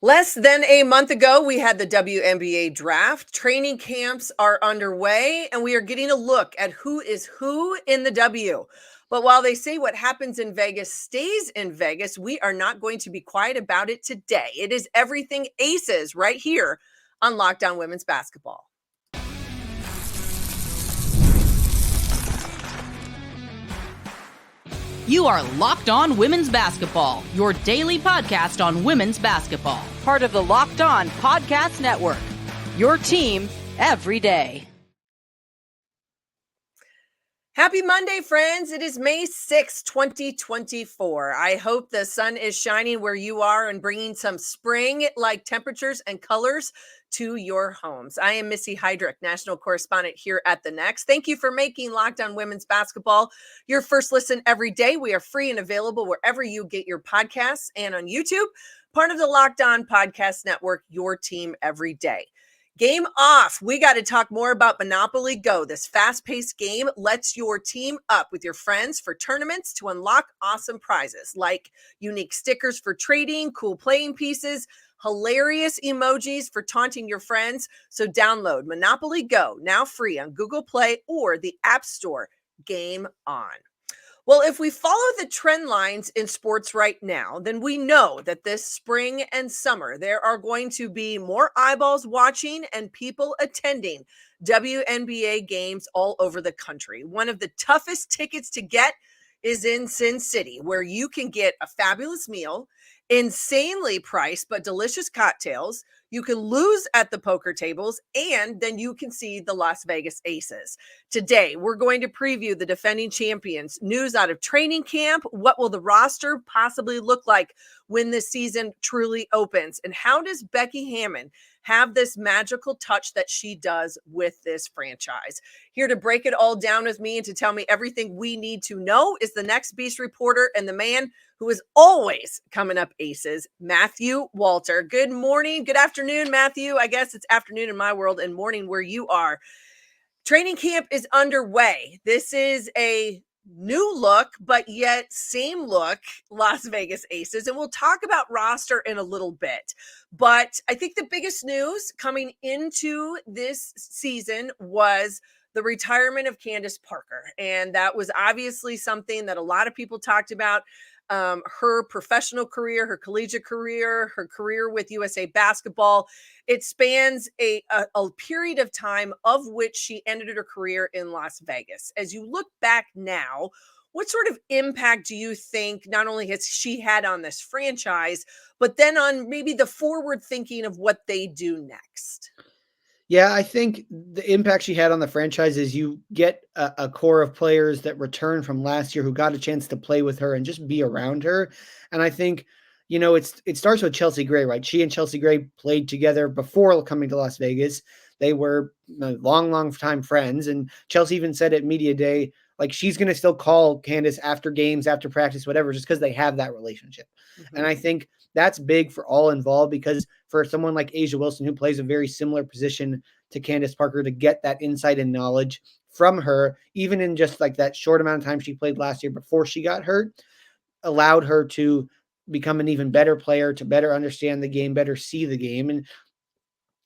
Less than a month ago, we had the WNBA draft. Training camps are underway, and we are getting a look at who is who in the W. But while they say what happens in Vegas stays in Vegas, we are not going to be quiet about it today. It is everything Aces right here on Locked On Women's Basketball. You are Locked On Women's Basketball, your daily podcast on women's basketball. Part of the Locked On Podcast Network, your team every day. Happy Monday, friends. It is May 6, 2024. I hope the sun is shining where you are and bringing some spring-like temperatures and colors to your homes. I am Missy Heidrick, national correspondent here at The Next. Thank you for making Locked On Women's Basketball your first listen every day. We are free and available wherever you get your podcasts and on YouTube, part of the Locked On Podcast Network, your team every day. Game off. We got to talk more about Monopoly Go. This fast-paced game lets your team up with your friends for tournaments to unlock awesome prizes like unique stickers for trading, cool playing pieces, hilarious emojis for taunting your friends. So download Monopoly Go, now free on Google Play or the App Store. Game on. Well, if we follow the trend lines in sports right now, then we know that this spring and summer, there are going to be more eyeballs watching and people attending WNBA games all over the country. One of the toughest tickets to get is in Sin City, where you can get a fabulous meal, insanely priced but delicious cocktails. You can lose at the poker tables, and then you can see the Las Vegas Aces. Today, we're going to preview the defending champions, news out of training camp, what will the roster possibly look like when this season truly opens, and how does Becky Hammond have this magical touch that she does with this franchise. Here to break it all down with me and to tell me everything we need to know is the Next Beast reporter and the man who is always coming up aces, Matthew Walter. Good morning. Good afternoon, Matthew. I guess it's afternoon in my world and morning where you are. Training camp is underway. This is a new look, but yet same look, Las Vegas Aces. And we'll talk about roster in a little bit. But I think the biggest news coming into this season was the retirement of Candace Parker. And that was obviously something that a lot of people talked about. Her professional career, her collegiate career, her career with USA Basketball. It spans a period of time of which she ended her career in Las Vegas. As you look back now, what sort of impact do you think not only has she had on this franchise, but then on maybe the forward thinking of what they do next? Yeah, I think the impact she had on the franchise is you get a core of players that return from last year who got a chance to play with her and just be around her. And I think, it starts with Chelsea Gray, right? She and Chelsea Gray played together before coming to Las Vegas. They were long time friends. And Chelsea even said at Media Day, like she's going to still call Candace after games, after practice, whatever, just because they have that relationship. Mm-hmm. And I think that's big for all involved because for someone like A'ja Wilson, who plays a very similar position to Candace Parker, to get that insight and knowledge from her, even in just like that short amount of time she played last year before she got hurt, allowed her to become an even better player, to better understand the game, better see the game. And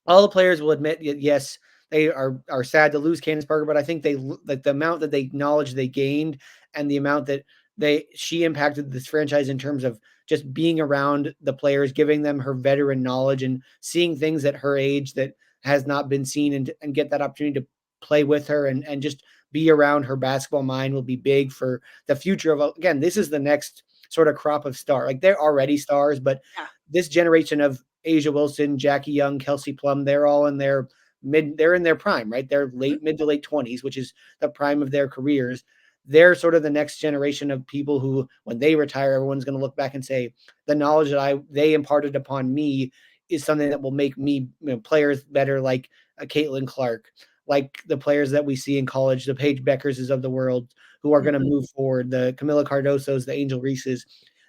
all the players will admit, yes, they are sad to lose Candace Parker, but I think they like the amount that they knowledge they gained and the amount that she impacted this franchise in terms of just being around the players, giving them her veteran knowledge and seeing things at her age that has not been seen and get that opportunity to play with her and just be around her basketball mind will be big for the future of, again, this is the next sort of crop of star. Like they're already stars, but this generation of A'ja Wilson, Jackie Young, Kelsey Plum, they're all in their they're in their prime, right? They're mid to late 20s, which is the prime of their careers. They're sort of the next generation of people who, when they retire, everyone's going to look back and say, the knowledge that they imparted upon me is something that will make me players better, like Caitlin Clark, like the players that we see in college, the Paige Beckerses of the world, who are going to move forward, the Camila Cardosos, the Angel Reeses.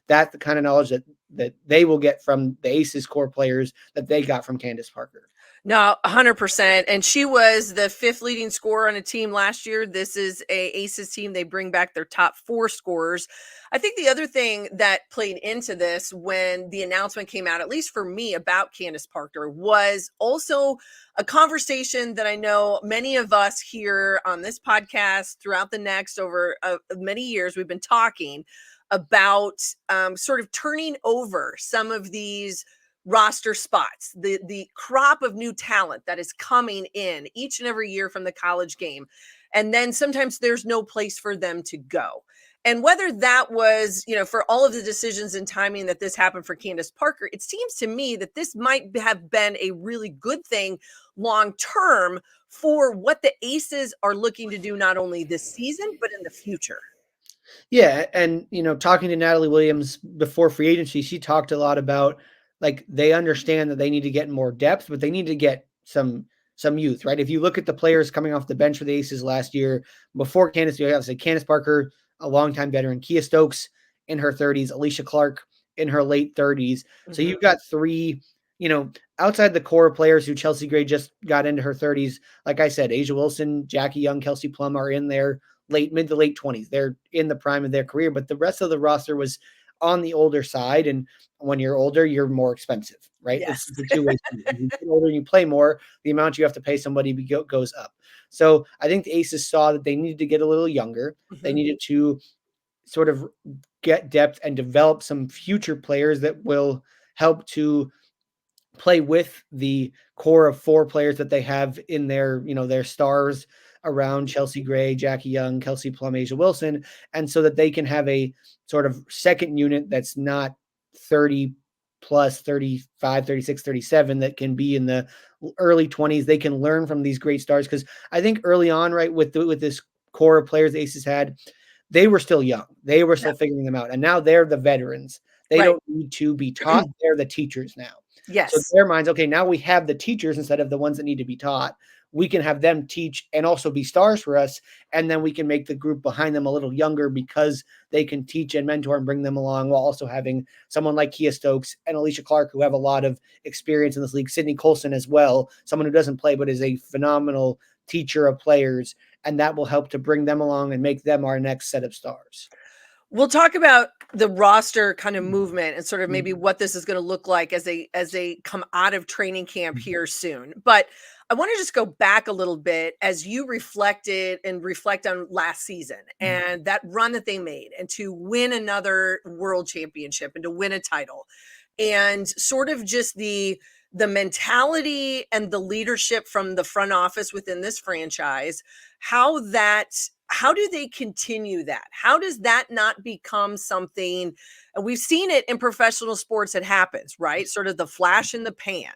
That's the kind of knowledge that they will get from the Aces core players that they got from Candace Parker. No, 100%. And she was the 5th leading scorer on a team last year. This is a Aces team. They bring back their top 4 scorers. I think the other thing that played into this when the announcement came out, at least for me, about Candace Parker, was also a conversation that I know many of us here on this podcast throughout the next over many years, we've been talking about sort of turning over some of these roster spots, the crop of new talent that is coming in each and every year from the college game. And then sometimes there's no place for them to go. And whether that was, for all of the decisions and timing that this happened for Candace Parker, it seems to me that this might have been a really good thing long term for what the Aces are looking to do, not only this season, but in the future. Yeah. And, talking to Natalie Williams before free agency, she talked a lot about, like, they understand that they need to get more depth, but they need to get some youth, right? If you look at the players coming off the bench for the Aces last year, before Candace, you have to say Candace Parker, a longtime veteran, Kia Stokes in her 30s, Alicia Clark in her late 30s. So you've got 3, outside the core players who Chelsea Gray just got into her 30s. Like I said, Asia Wilson, Jackie Young, Kelsey Plum are in their mid to late 20s. They're in the prime of their career, but the rest of the roster was on the older side. And when you're older, you're more expensive, right? Yes. It's a two-way street. As you get older, you play more, the amount you have to pay somebody goes up. So I think the Aces saw that they needed to get a little younger. They needed to sort of get depth and develop some future players that will help to play with the core of 4 players that they have in their, their stars around Chelsea Gray, Jackie Young, Kelsey Plum, Asia Wilson, and so that they can have a sort of second unit that's not 30 plus 35, 36, 37 that can be in the early 20s. They can learn from these great stars, because I think early on, right, with this core of players the Aces had, they were still young. They were still figuring them out, and now they're the veterans. They don't need to be taught. They're the teachers now. Yes. So their minds, okay, now we have the teachers instead of the ones that need to be taught. We can have them teach and also be stars for us. And then we can make the group behind them a little younger, because they can teach and mentor and bring them along, while also having someone like Kia Stokes and Alicia Clark, who have a lot of experience in this league. Sydney Colson as well, someone who doesn't play, but is a phenomenal teacher of players. And that will help to bring them along and make them our next set of stars. We'll talk about the roster kind of movement and sort of maybe what this is going to look like as they come out of training camp here soon. But I want to just go back a little bit as you reflect on last season and that run that they made, and to win another world championship and to win a title, and sort of just the mentality and the leadership from the front office within this franchise. How do they continue that? How does that not become something, and we've seen it in professional sports, it happens, right? Sort of the flash in the pan,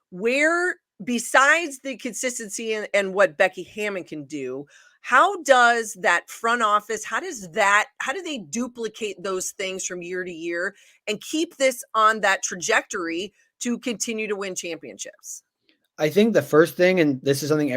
where besides the consistency and what Becky Hammond can do, how does that front office, how do they duplicate those things from year to year and keep this on that trajectory to continue to win championships? I think the first thing, and this is something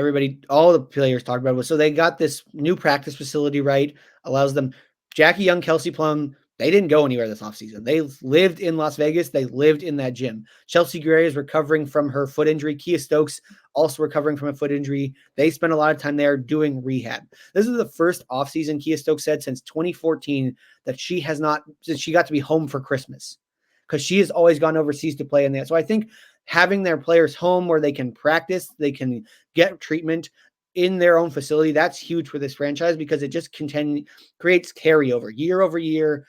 all the players talked about, was so they got this new practice facility, right? Allows them, Jackie Young, Kelsey Plum, they didn't go anywhere this offseason. They lived in Las Vegas. They lived in that gym. Chelsea Gray is recovering from her foot injury. Kia Stokes also recovering from a foot injury. They spent a lot of time there doing rehab. This is the first offseason, Kia Stokes said, since 2014 that since she got to be home for Christmas, because she has always gone overseas to play in that. So I think having their players home where they can practice, they can get treatment in their own facility, that's huge for this franchise, because it just creates carryover year over year.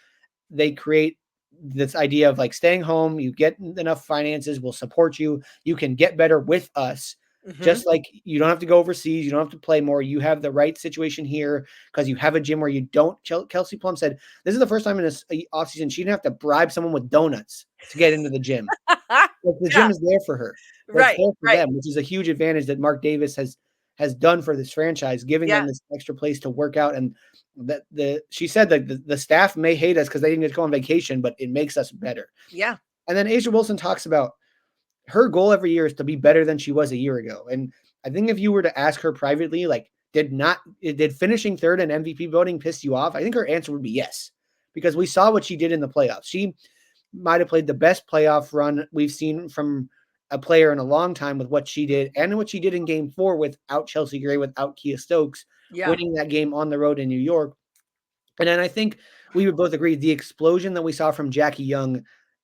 They create this idea of like staying home, you get enough finances, we'll support you, you can get better with us. Just like you don't have to go overseas, you don't have to play more, you have the right situation here because you have a gym where you don't. Kelsey Plum said this is the first time in this offseason she didn't have to bribe someone with donuts to get into the gym. The gym is there for her, right? Them, which is a huge advantage that Mark Davis has done for this franchise, giving them this extra place to work out. And that she said that the staff may hate us because they didn't get to go on vacation, but it makes us better. Yeah. And then Asia Wilson talks about her goal every year is to be better than she was a year ago. And I think if you were to ask her privately, like, did finishing third in MVP voting piss you off? I think her answer would be yes, because we saw what she did in the playoffs. She might have played the best playoff run we've seen from a player in a long time with what she did and what she did in game 4 without Chelsea Gray, without Kia Stokes, winning that game on the road in New York. And then I think we would both agree the explosion that we saw from Jackie Young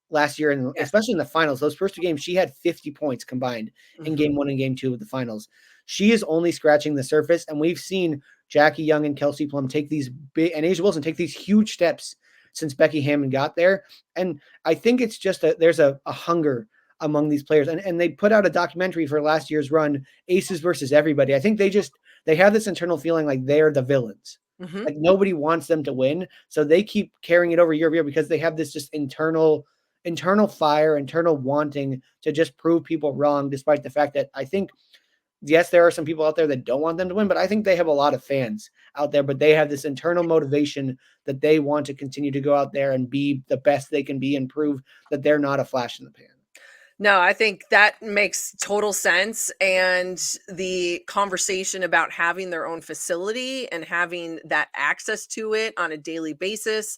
last year, and especially in the finals, those first 2 games, she had 50 points combined in game 1 and game 2 of the finals. She is only scratching the surface, and we've seen Jackie Young and Kelsey Plum take these big, and A'ja Wilson take these huge steps since Becky Hammond got there. And I think it's just there's a hunger among these players. And they put out a documentary for last year's run, Aces versus Everybody. I think they have this internal feeling like they're the villains. Like nobody wants them to win. So they keep carrying it over year because they have this just internal fire, internal wanting to just prove people wrong, despite the fact that I think, yes, there are some people out there that don't want them to win, but I think they have a lot of fans out there, but they have this internal motivation that they want to continue to go out there and be the best they can be and prove that they're not a flash in the pan. No, I think that makes total sense. And the conversation about having their own facility and having that access to it on a daily basis,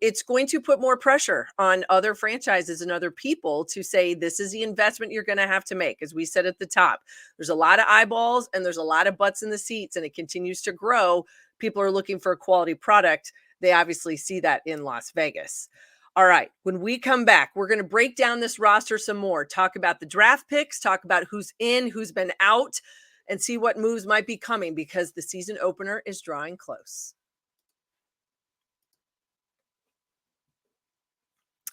it's going to put more pressure on other franchises and other people to say, this is the investment you're going to have to make. As we said at the top, there's a lot of eyeballs and there's a lot of butts in the seats, and it continues to grow. People are looking for a quality product. They obviously see that in Las Vegas. All right, when we come back, we're going to break down this roster some more, talk about the draft picks, talk about who's in, who's been out, and see what moves might be coming because the season opener is drawing close.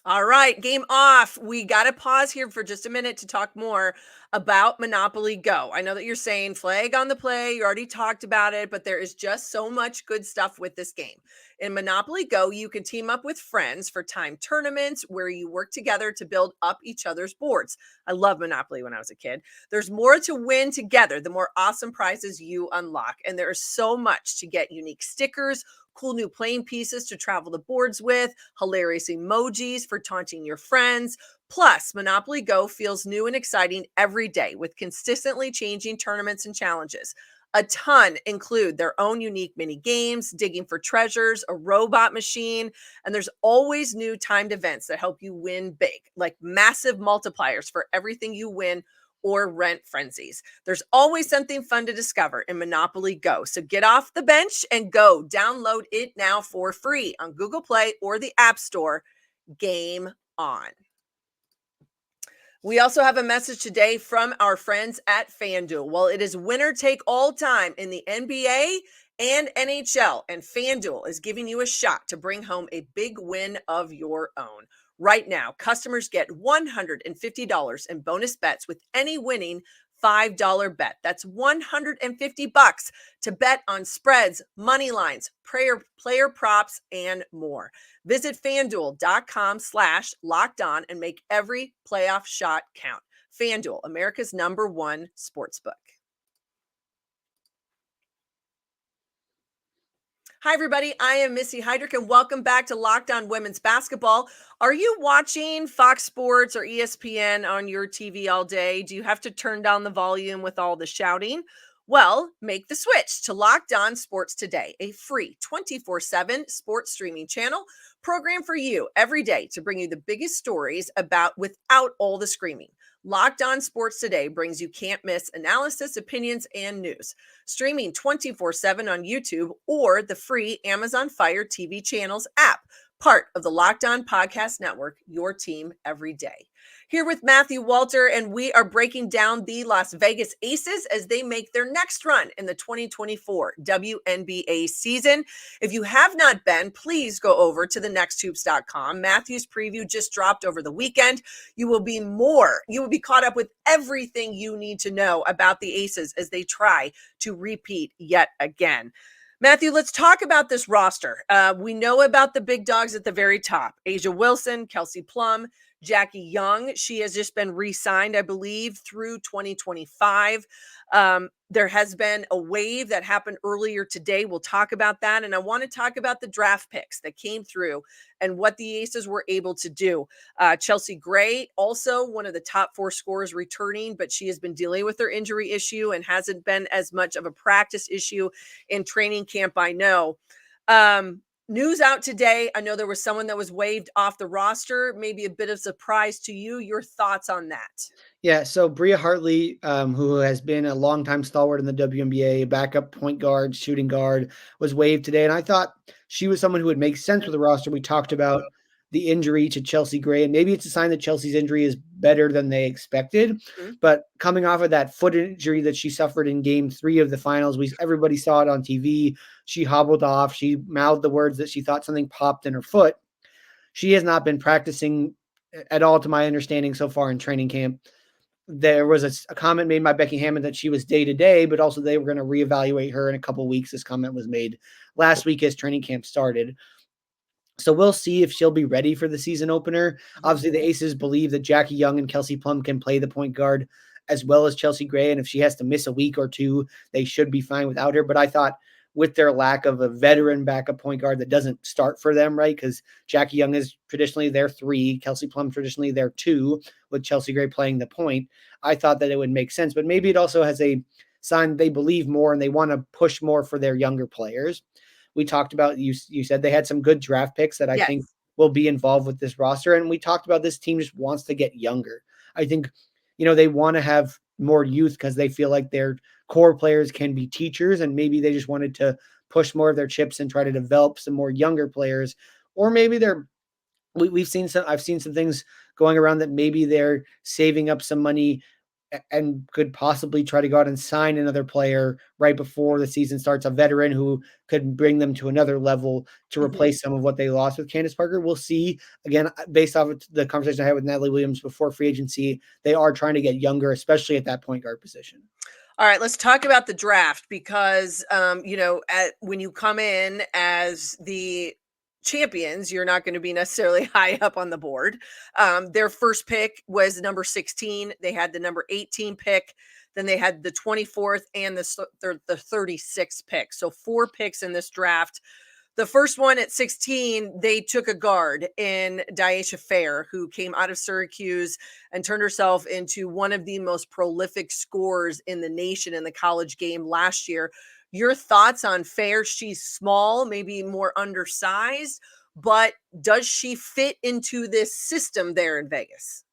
All right, game off. We got to pause here for just a minute to talk more about Monopoly Go. I know that you're saying flag on the play. You already talked about it, but there is just so much good stuff with this game. In Monopoly Go, you can team up with friends for timed tournaments where you work together to build up each other's boards. I love Monopoly when I was a kid. There's more to win together, the more awesome prizes you unlock. And there is so much to get: unique stickers, cool new playing pieces to travel the boards with, hilarious emojis for taunting your friends. Plus, Monopoly Go feels new and exciting every day with consistently changing tournaments and challenges. A ton include their own unique mini games, digging for treasures, a robot machine, and there's always new timed events that help you win big, like massive multipliers for everything you win or rent frenzies. There's always something fun to discover in Monopoly Go. So get off the bench and go. Download it now for free on Google Play or the App Store. Game on. We also have a message today from our friends at FanDuel. Well, it is winner take all time in the NBA and NHL, and FanDuel is giving you a shot to bring home a big win of your own. Right now, customers get $150 in bonus bets with any winning $5 bet. That's $150 to bet on spreads, money lines, player props, and more. Visit FanDuel.com/lockedon and make every playoff shot count. FanDuel, America's #1 sportsbook. Hi, everybody. I am Missy Heidrick, and welcome back to Locked On Women's Basketball. Are you watching Fox Sports or ESPN on your TV all day? Do you have to turn down the volume with all the shouting? Well, make the switch to Locked On Sports Today, a free 24/7 sports streaming channel programmed for you every day to bring you the biggest stories without all the screaming. Locked On Sports Today brings you can't miss analysis, opinions, and news. Streaming 24/7 on YouTube or the free Amazon Fire TV channels app, part of the Locked On Podcast Network, your team every day. Here with Matthew Walter, and we are breaking down the Las Vegas Aces as they make their next run in the 2024 WNBA season. If you have not been, please go over to thenexthoops.com. Matthew's preview just dropped over the weekend. You will be caught up with everything you need to know about the Aces as they try to repeat yet again. Matthew, let's talk about this roster. We know about the big dogs at the very top: A'ja Wilson, Kelsey Plum, Jackie Young. She has just been re-signed, I believe, through 2025. There has been a wave that happened earlier today. We'll talk about that. And I want to talk about the draft picks that came through and what the Aces were able to do. Chelsea Gray, also one of the top 4 scorers returning, but she has been dealing with her injury issue and hasn't been as much of a practice issue in training camp, I know. news out today. I know there was someone that was waived off the roster, maybe a bit of surprise to you. Your thoughts on that? Yeah, so Bria Hartley, who has been a longtime stalwart in the WNBA, backup point guard, shooting guard, was waived today. And I thought she was someone who would make sense with the roster. We talked about the injury to Chelsea Gray, and maybe it's a sign that Chelsea's injury is better than they expected. Mhm. But coming off of that foot injury that she suffered in game 3 of the finals, everybody saw it on TV. She hobbled off. She mouthed the words that she thought something popped in her foot. She has not been practicing at all, to my understanding, so far in training camp. There was a comment made by Becky Hammond that she was day to day, but also they were going to reevaluate her in a couple of weeks. This comment was made last week as training camp started. So we'll see if she'll be ready for the season opener. Obviously, the Aces believe that Jackie Young and Kelsey Plum can play the point guard as well as Chelsea Gray. And if she has to miss a week or two, they should be fine without her. But I thought with their lack of a veteran backup point guard that doesn't start for them, right? Because Jackie Young is traditionally their 3, Kelsey Plum traditionally their 2, with Chelsea Gray playing the point. I thought that it would make sense, but maybe it also has a sign they believe more and they want to push more for their younger players. We talked about, you said they had some good draft picks that I think will be involved with this roster. And we talked about this team just wants to get younger. I think, they want to have more youth because they feel like their core players can be teachers, and maybe they just wanted to push more of their chips and try to develop some more younger players. Or maybe I've seen some things going around that maybe they're saving up some money and could possibly try to go out and sign another player right before the season starts, a veteran who could bring them to another level to replace some of what they lost with Candace Parker. We'll see. Again, based off of the conversation I had with Natalie Williams before free agency, they are trying to get younger, especially at that point guard position. All right, let's talk about the draft because, when you come in as the champions, you're not going to be necessarily high up on the board. Their first pick was number 16. They had the number 18 pick. Then they had the 24th and the 36th pick. So 4 picks in this draft. The first one at 16, they took a guard in Daisha Fair, who came out of Syracuse and turned herself into one of the most prolific scorers in the nation in the college game last year. Your thoughts on Fair? She's small, maybe more undersized, but does she fit into this system there in Vegas?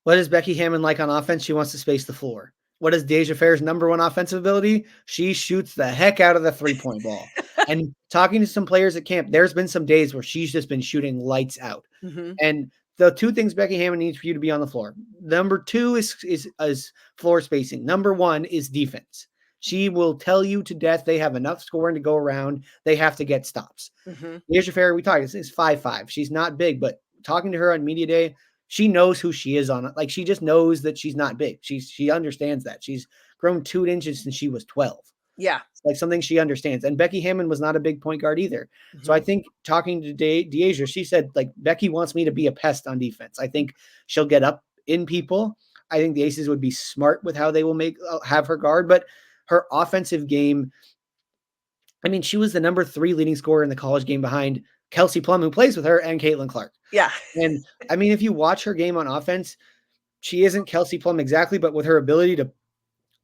What is Becky Hammond like on offense? She wants to space the floor. What is Deja Fair's number 1 offensive ability? She shoots the heck out of the 3-point ball. And talking to some players at camp, there's been some days where she's just been shooting lights out. And the 2 things Becky Hammond needs for you to be on the floor. Number 2 is floor spacing. Number 1 is defense. She will tell you to death they have enough scoring to go around. They have to get stops. Deja Fair, we talked, is 5'5". She's not big, but talking to her on media day, she knows who she is on it. Like, she just knows that she's not big. She understands that. She's grown 2 inches since she was 12. Yeah. It's like something she understands. And Becky Hammond was not a big point guard either. So I think talking to Deja, she said, like, Becky wants me to be a pest on defense. I think she'll get up in people. I think the Aces would be smart with how they will have her guard, but her offensive game, I mean, she was the number 3 leading scorer in the college game behind Kelsey Plum, who plays with her, and Caitlin Clark. Yeah. And I mean, if you watch her game on offense, she isn't Kelsey Plum exactly, but with her ability to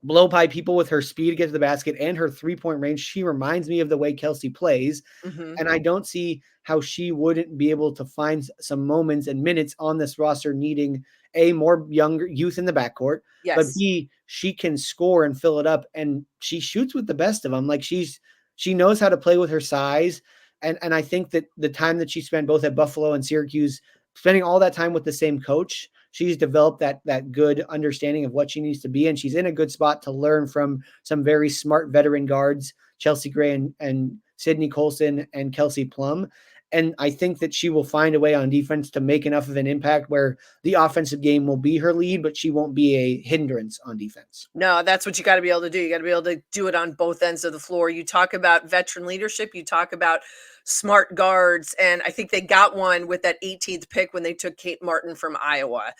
blow by people with her speed to get to the basket and her 3-point range, she reminds me of the way Kelsey plays. And I don't see how she wouldn't be able to find some moments and minutes on this roster needing A, more younger youth in the backcourt, but B, she can score and fill it up, and she shoots with the best of them. Like, she knows how to play with her size. And I think that the time that she spent both at Buffalo and Syracuse, spending all that time with the same coach, she's developed that good understanding of what she needs to be. And she's in a good spot to learn from some very smart veteran guards, Chelsea Gray and Sydney Colson and Kelsey Plum. And I think that she will find a way on defense to make enough of an impact where the offensive game will be her lead, but she won't be a hindrance on defense. No, that's what you got to be able to do. You got to be able to do it on both ends of the floor. You talk about veteran leadership. You talk about smart guards. And I think they got one with that 18th pick when they took Kate Martin from Iowa.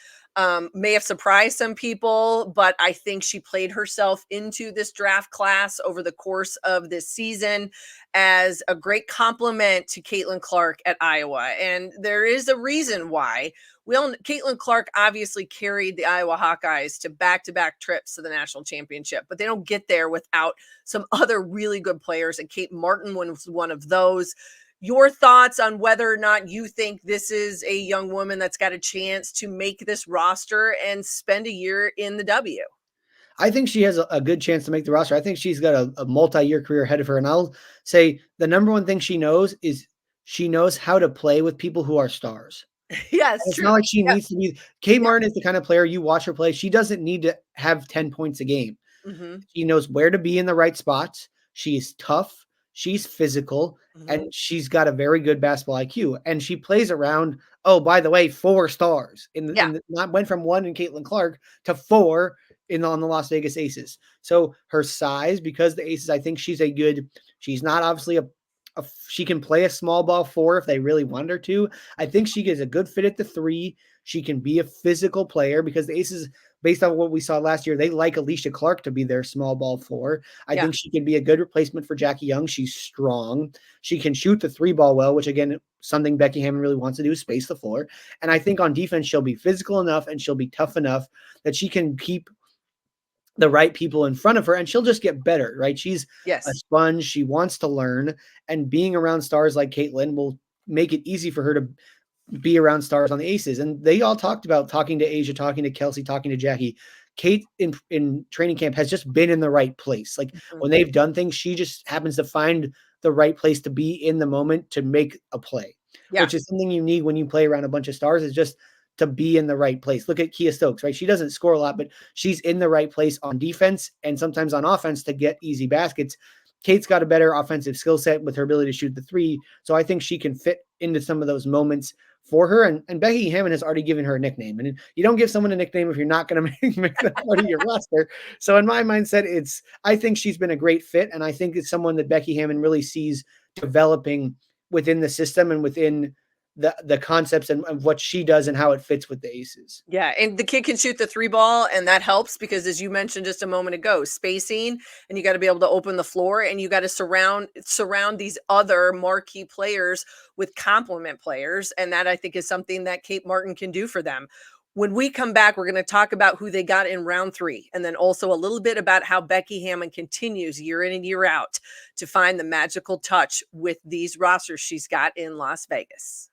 May have surprised some people, but I think she played herself into this draft class over the course of this season as a great compliment to Caitlin Clark at Iowa. And there is a reason why. Caitlin Clark obviously carried the Iowa Hawkeyes to back-to-back trips to the national championship, but they don't get there without some other really good players. And Kate Martin was one of those. your thoughts on whether or not you think this is a young woman that's got a chance to make this roster and spend a year in the W. I think she has a good chance to make the roster. I think she's got a multi-year career ahead of her. And I'll say the number one thing she knows is she knows how to play with people who are stars. Yeah, it's It's true. not like she Yeah. needs to be. Kate Martin is the kind of player you watch her play. She doesn't need to have 10 points a game. Mm-hmm. She knows where to be in the right spots. She's tough. She's physical. And she's got a very good basketball IQ. And she plays around, oh, by the way, 4 stars. Went from 1 in Caitlin Clark to 4 on the Las Vegas Aces. So her size, because the Aces, I think she's not obviously she can play a small ball 4 if they really want her to. I think she gets a good fit at the 3. She can be a physical player because the Aces, based on what we saw last year, they like Alicia Clark to be their small ball 4. I think she can be a good replacement for Jackie Young. She's strong. She can shoot the 3 ball well, which again, something Becky Hammond really wants to do is space the floor. And I think on defense, she'll be physical enough and she'll be tough enough that she can keep the right people in front of her and she'll just get better, right? She's a sponge. She wants to learn, and being around stars like Caitlin will make it easy for her to be around stars on the Aces. And they all talked about talking to Asia, talking to Kelsey, talking to Jackie. Kate in training camp has just been in the right place. Like when they've done things, she just happens to find the right place to be in the moment to make a play, which is something you need when you play around a bunch of stars, is just to be in the right place. Look at Kia Stokes, right? She doesn't score a lot, but she's in the right place on defense and sometimes on offense to get easy baskets. Kate's got a better offensive skill set with her ability to shoot the 3. So I think she can fit into some of those moments for her. And Becky Hammond has already given her a nickname. And you don't give someone a nickname if you're not going to make that part of your roster. So in my mindset, I think she's been a great fit. And I think it's someone that Becky Hammond really sees developing within the system and within the concepts and what she does and how it fits with the Aces. Yeah, and the kid can shoot the 3 ball, and that helps because, as you mentioned just a moment ago, spacing, and you got to be able to open the floor, and you got to surround these other marquee players with complement players, and that I think is something that Kate Martin can do for them. When we come back, we're going to talk about who they got in round 3, and then also a little bit about how Becky Hammond continues year in and year out to find the magical touch with these rosters she's got in Las Vegas.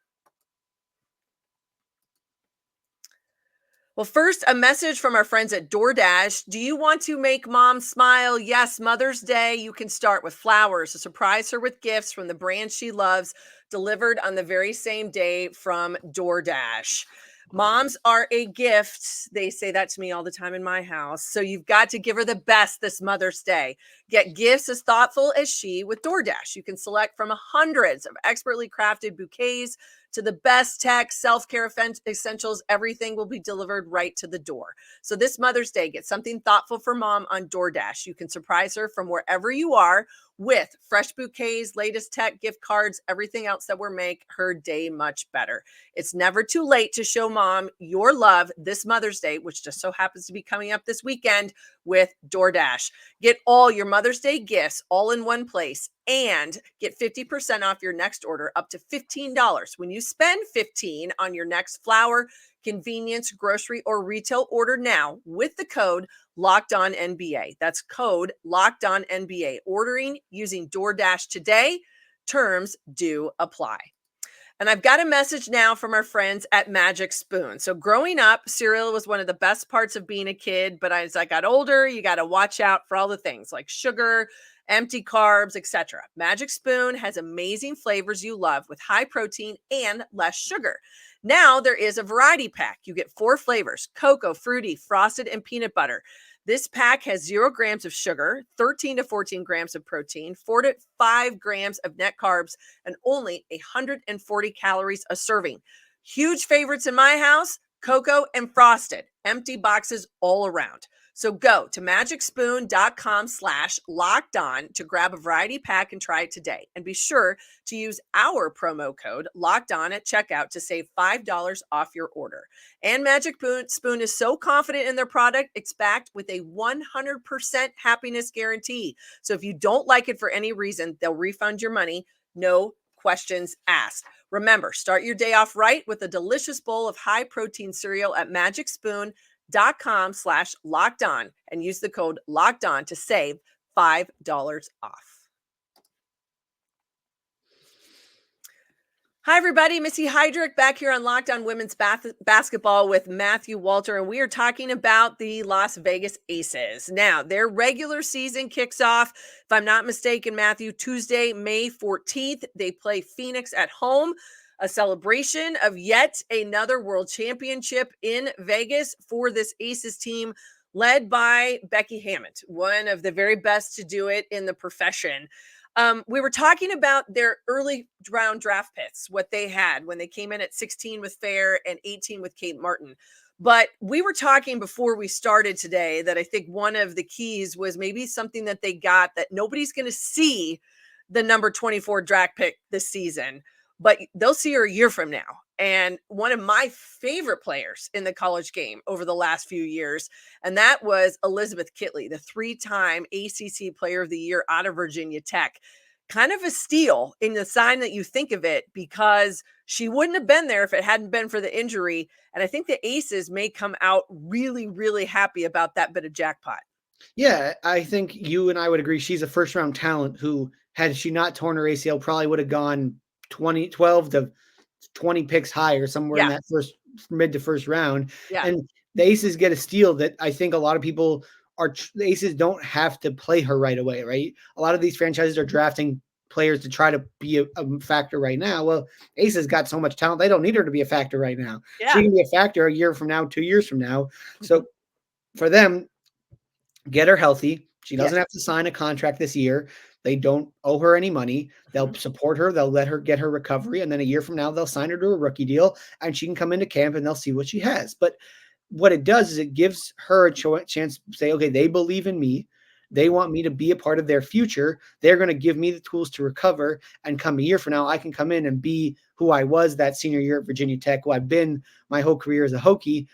Well, first, a message from our friends at DoorDash. Do you want to make mom smile? Yes, Mother's Day. You can start with flowers to surprise her with gifts from the brand she loves, delivered on the very same day from DoorDash. Moms are a gift. They say that to me all the time in my house. So you've got to give her the best this Mother's Day. Get gifts as thoughtful as she with DoorDash. You can select from hundreds of expertly crafted bouquets to the best tech, self-care essentials. Everything will be delivered right to the door. So this Mother's Day, get something thoughtful for mom on DoorDash. You can surprise her from wherever you are with fresh bouquets, latest tech, gift cards, everything else that will make her day much better. It's never too late to show mom your love this Mother's Day, which just so happens to be coming up this weekend, with DoorDash. Get all your Mother's Day gifts all in one place and get 50% off your next order up to $15 when you spend $15 on your next flour, convenience, grocery, or retail order now with the code LOCKEDONNBA. That's code LOCKEDONNBA. Ordering using DoorDash today. Terms do apply. And I've got a message now from our friends at Magic Spoon. So growing up, cereal was one of the best parts of being a kid. But as I got older, you got to watch out for all the things like sugar, empty carbs, etc. Magic Spoon has amazing flavors you love with high protein and less sugar. Now there is a variety pack. You get 4 flavors: cocoa, fruity, frosted, and peanut butter. This pack has 0 grams of sugar, 13 to 14 grams of protein, 4 to 5 grams of net carbs, and only 140 calories a serving. Huge favorites in my house: cocoa and frosted. Empty boxes all around. So go to magicspoon.com/lockedon to grab a variety pack and try it today. And be sure to use our promo code LOCKEDON at checkout to save $5 off your order. And Magic Spoon is so confident in their product, it's backed with a 100% happiness guarantee. So if you don't like it for any reason, they'll refund your money. No questions asked. Remember, start your day off right with a delicious bowl of high protein cereal at magicspoon.com/lockedon and use the code LOCKEDON to save $5 off. Hi, everybody. Missy Heidrick back here on Locked On Women's Basketball with Matthew Walter, and we are talking about the Las Vegas Aces. Now, their regular season kicks off, if I'm not mistaken, Matthew, Tuesday, May 14th. They play Phoenix at home, a celebration of yet another world championship in Vegas for this Aces team led by Becky Hammond, one of the very best to do it in the profession. We were talking about their early round draft picks, what they had when they came in at 16 with Fair and 18 with Kate Martin. But we were talking before we started today that I think one of the keys was maybe something that they got that nobody's going to see the number 24 draft pick this season, but they'll see her a year from now. And one of my favorite players in the college game over the last few years, and that was Elizabeth Kitley, the 3-time ACC Player of the Year out of Virginia Tech. Kind of a steal in the sign that you think of it, because she wouldn't have been there if it hadn't been for the injury. And I think the Aces may come out really, really happy about that bit of jackpot. Yeah, I think you and I would agree. She's a first round talent who, had she not torn her ACL, probably would have gone 12 to 20 picks higher, somewhere in Yeah. that first mid to first round. Yeah. And the Aces get a steal that I think a lot of people the Aces don't have to play her right away, right? A lot of these franchises are drafting players to try to be a factor right now. Well, Aces got so much talent, they don't need her to be a factor right now. Yeah. She can be a factor a year from now, 2 years from now. So for them, get her healthy. She doesn't have to sign a contract this year. They don't owe her any money. They'll support her. They'll let her get her recovery. And then a year from now, they'll sign her to a rookie deal and she can come into camp and they'll see what she has. But what it does is it gives her a chance to say, okay, they believe in me. They want me to be a part of their future. They're going to give me the tools to recover. And come a year from now, I can come in and be who I was that senior year at Virginia Tech, who I've been my whole career as a Hokie,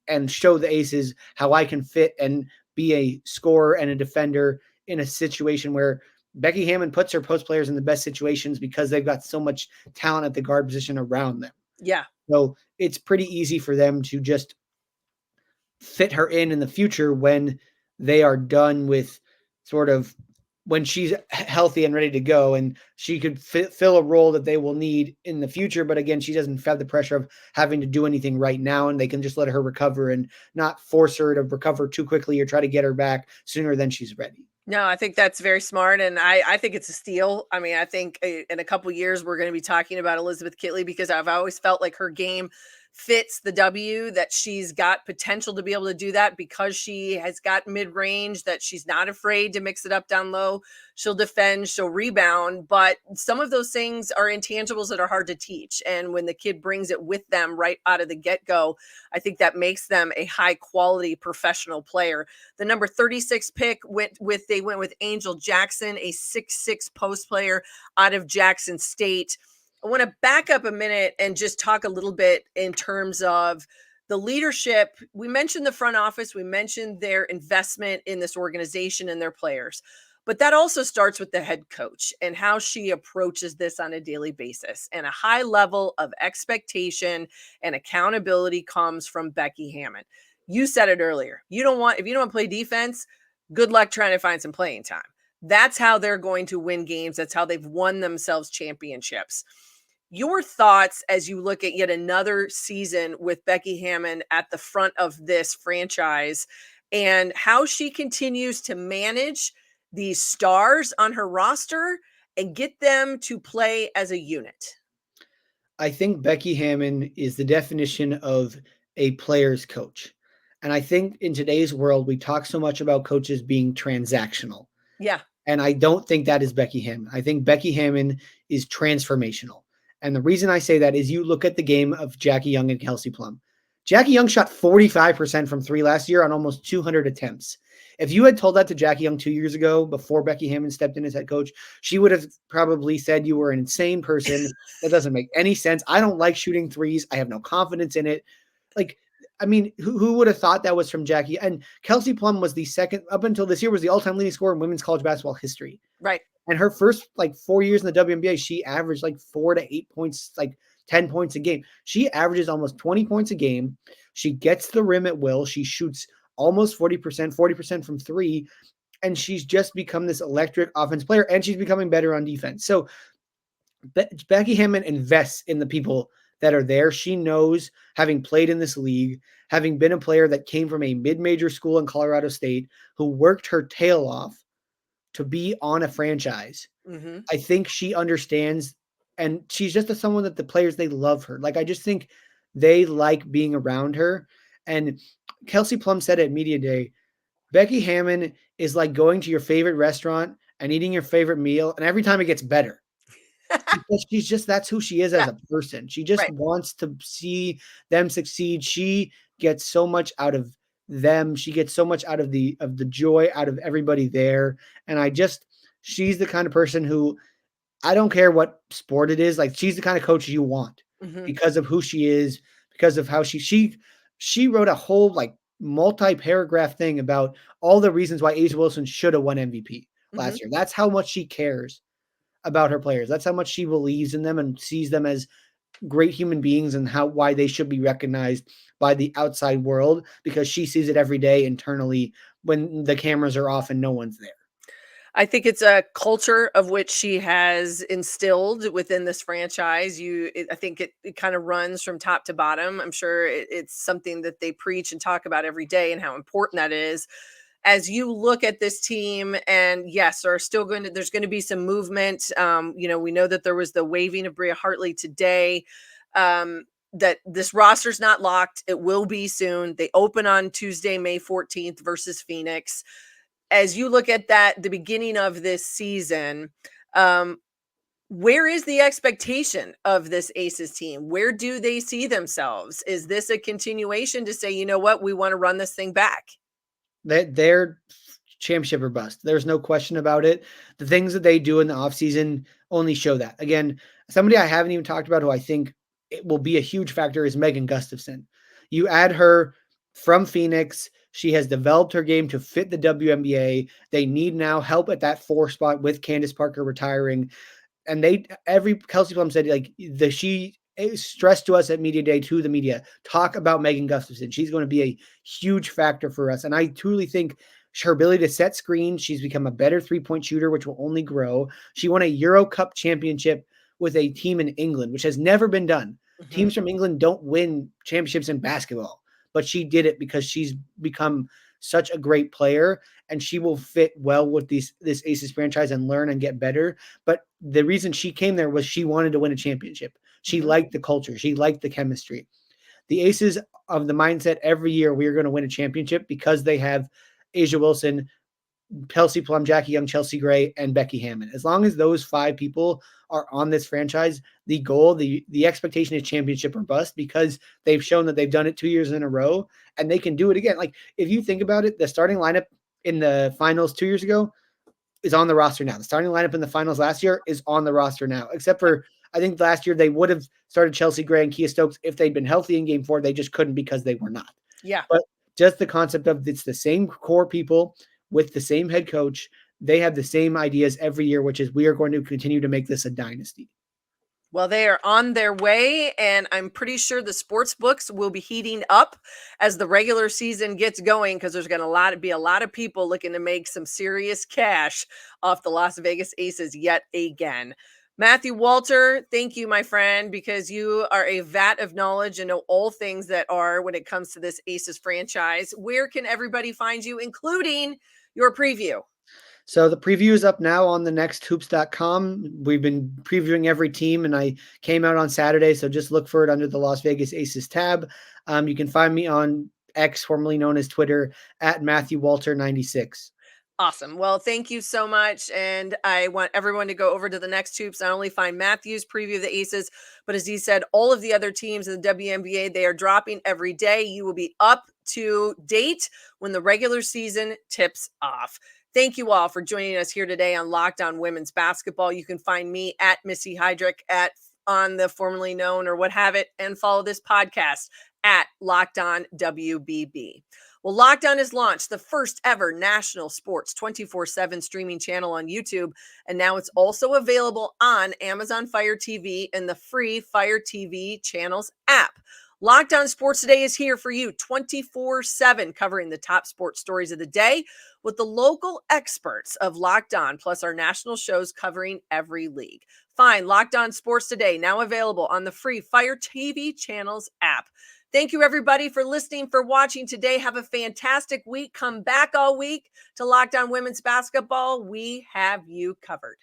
and show the Aces how I can fit and be a scorer and a defender in a situation where Becky Hammond puts her post players in the best situations because they've got so much talent at the guard position around them. Yeah. So it's pretty easy for them to just fit her in the future when they are done with sort of when she's healthy and ready to go, and she could fill a role that they will need in the future. But again, she doesn't have the pressure of having to do anything right now, and they can just let her recover and not force her to recover too quickly or try to get her back sooner than she's ready. No, I think that's very smart. And I think it's a steal. I mean, I think in a couple years, we're going to be talking about Elizabeth Kitley, because I've always felt like her game fits the W, that she's got potential to be able to do that because she has got mid-range, that she's not afraid to mix it up down low. She'll defend, she'll rebound, but some of those things are intangibles that are hard to teach. And when the kid brings it with them right out of the get-go, I think that makes them a high quality professional player. The number 36 pick went with Angel Jackson, a 6'6" post player out of Jackson State. I want to back up a minute and just talk a little bit in terms of the leadership. We mentioned the front office. We mentioned their investment in this organization and their players. But that also starts with the head coach and how she approaches this on a daily basis. And a high level of expectation and accountability comes from Becky Hammond. You said it earlier. If you don't want to play defense, good luck trying to find some playing time. That's how they're going to win games. That's how they've won themselves championships. Your thoughts as you look at yet another season with Becky Hammond at the front of this franchise, and how she continues to manage these stars on her roster and get them to play as a unit? I think Becky Hammond is the definition of a player's coach. And I think in today's world, we talk so much about coaches being transactional. Yeah. And I don't think that is Becky Hammond. I think Becky Hammond is transformational. And the reason I say that is you look at the game of Jackie Young and Kelsey Plum. Jackie Young shot 45% from three last year on almost 200 attempts. If you had told that to Jackie Young 2 years ago, before Becky Hammond stepped in as head coach, she would have probably said you were an insane person. That doesn't make any sense. I don't like shooting threes. I have no confidence in it. Like, I mean, who would have thought that was from Jackie? And Kelsey Plum was the second, up until this year, was the all-time leading scorer in women's college basketball history. Right. And her first 4 years in the WNBA, she averaged 4 to 8 points, 10 points a game. She averages almost 20 points a game. She gets the rim at will. She shoots almost 40% from three. And she's just become this electric offense player, and she's becoming better on defense. So Becky Hammond invests in the people that are there. She knows, having played in this league, having been a player that came from a mid-major school in Colorado State, who worked her tail off to be on a franchise. Mm-hmm. I think she understands, and she's just someone that the players, they love her. Like, I just think they like being around her. And Kelsey Plum said at Media Day, Becky Hammond is like going to your favorite restaurant and eating your favorite meal, and every time it gets better. Because that's who she is as Yeah. a person. She just Right. wants to see them succeed. She gets so much out of them. She gets so much out of the joy out of everybody there. And she's the kind of person who, I don't care what sport it is, like, she's the kind of coach you want Mm-hmm. because of who she is, because of how she wrote a whole, like, multi-paragraph thing about all the reasons why A'ja Wilson should have won MVP last year. That's how much she cares about her players. That's how much she believes in them and sees them as great human beings, and why they should be recognized by the outside world, because she sees it every day internally when the cameras are off and no one's there. I think it's a culture of which she has instilled within this franchise. I think it kind of runs from top to bottom. I'm sure it's something that they preach and talk about every day, and how important that is. As you look at this team, and yes, there's going to be some movement. We know that there was the waiving of Bria Hartley today. That this roster's not locked. It will be soon. They open on Tuesday, May 14th versus Phoenix. As you look at that, the beginning of this season, where is the expectation of this Aces team? Where do they see themselves? Is this a continuation to say, you know what, we want to run this thing back? They're championship or bust. There's no question about it. The things that they do in the offseason only show that. Again, somebody I haven't even talked about who I think it will be a huge factor is Megan Gustafson. You add her from Phoenix. She has developed her game to fit the WNBA. They need now help at that 4 spot with Candace Parker retiring. And Kelsey Plum said, like, she stressed to us at Media Day, to the media, talk about Megan Gustafson. She's going to be a huge factor for us. And I truly think her ability to set screens, she's become a better 3-point shooter, which will only grow. She won a Euro Cup championship with a team in England, which has never been done. Mm-hmm. Teams from England don't win championships in basketball, but she did it because she's become such a great player, and she will fit well with this Aces franchise and learn and get better. But the reason she came there was she wanted to win a championship. She liked the culture. She liked the chemistry. The Aces of the mindset every year, we are going to win a championship because they have A'ja Wilson, Kelsey Plum, Jackie Young, Chelsea Gray, and Becky Hammond. As long as those 5 people are on this franchise, the goal, the expectation is championship or bust, because they've shown that they've done it 2 years in a row and they can do it again. Like, if you think about it, the starting lineup in the finals 2 years ago is on the roster now. The starting lineup in the finals last year is on the roster now, except for, I think last year they would have started Chelsea Gray and Kia Stokes if they'd been healthy in game 4. They just couldn't because they were not. Yeah. But just the concept of, it's the same core people with the same head coach. They have the same ideas every year, which is, we are going to continue to make this a dynasty. Well, they are on their way, and I'm pretty sure the sports books will be heating up as the regular season gets going, because there's going to be a lot of people looking to make some serious cash off the Las Vegas Aces yet again. Matthew Walter, thank you, my friend, because you are a vat of knowledge and know all things that are when it comes to this Aces franchise. Where can everybody find you, including your preview? So the preview is up now on the nexthoops.com. We've been previewing every team, and I came out on Saturday, so just look for it under the Las Vegas Aces tab. You can find me on X, formerly known as Twitter, at Matthew Walter 96. Awesome. Well, thank you so much. And I want everyone to go over to the Next Hoops, not only find Matthew's preview of the Aces, but as he said, all of the other teams in the WNBA, they are dropping every day. You will be up to date when the regular season tips off. Thank you all for joining us here today on Locked On Women's Basketball. You can find me at Missy Heidrick on the formerly known or what have it, and follow this podcast at Locked On WBB. Well, Locked On has launched the first ever national sports 24/7 streaming channel on YouTube, and now it's also available on Amazon Fire TV and the free Fire TV channels app. Locked On Sports Today is here for you 24/7, covering the top sports stories of the day with the local experts of Locked On, plus our national shows covering every league. Find Locked On Sports Today, now available on the free Fire TV channels app. Thank you, everybody, for listening, for watching today. Have a fantastic week. Come back all week to Locked On Women's Basketball. We have you covered.